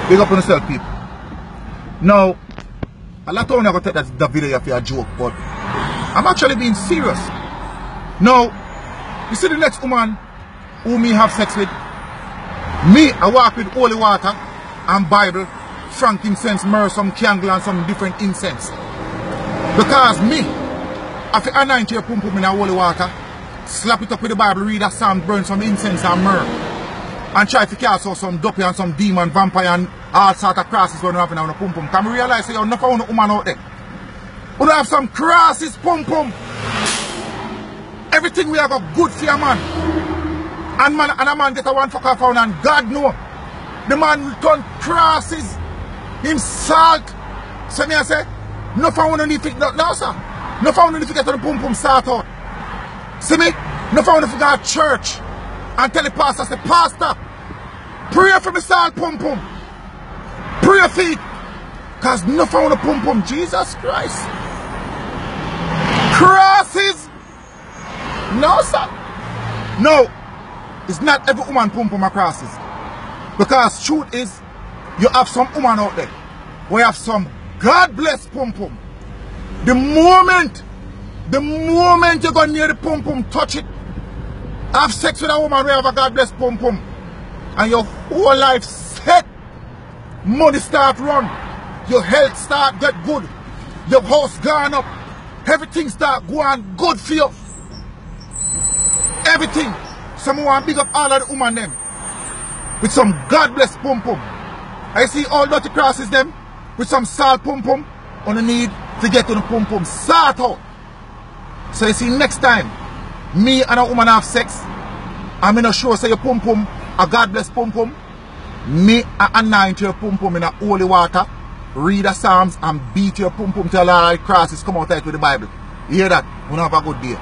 Big up on yourself, people. Now, a lot of you are going to take that video for a joke, but I'm actually being serious. Now, you see the next woman who me have sex with? Me, I walk with holy water and Bible, frankincense, myrrh, some candle and some different incense. Because me, after anoint your pum pum in a holy water, slap it up with the Bible, read a psalm, burn some incense and myrrh, and try to cast out some dopey and some demon, vampire and all sort of crosses when you have on a pum pum. Can we realize that you're not found a woman out there? We don't have some crosses, pum pum. Everything we have got good for a man. And a man get a one fucker found and God know. The man turn crosses, him salt. So me I say, no found any fit no sir. No found any fit get on the pum pum start out. See me? No found if you go to church and tell the pastor, say, Pastor, pray for me salt pum pum. Pray for it. Because no found a pum pum. Jesus Christ. Crosses. No sir. No. It's not every woman pum pum crosses. Because truth is, you have some woman out there who have some God bless pum pum. The moment you go near the pum pum, touch it, have sex with a woman who have a God bless pum pum, and your whole life set, money start run, your health start get good, your house gone up, everything start going good for you. Everything. Someone big up all of the woman them with some God bless pum pum. I see all dirty crosses them with some salt pum pum on the need to get to the pum pum sort out. So you see next time me and a woman have sex, I'm not sure say your pum pum a God bless pum pum, me I anoint your pum pum in a holy water, read the Psalms and beat your pum pum till all the crosses come out with the Bible. You hear that? We have a good day.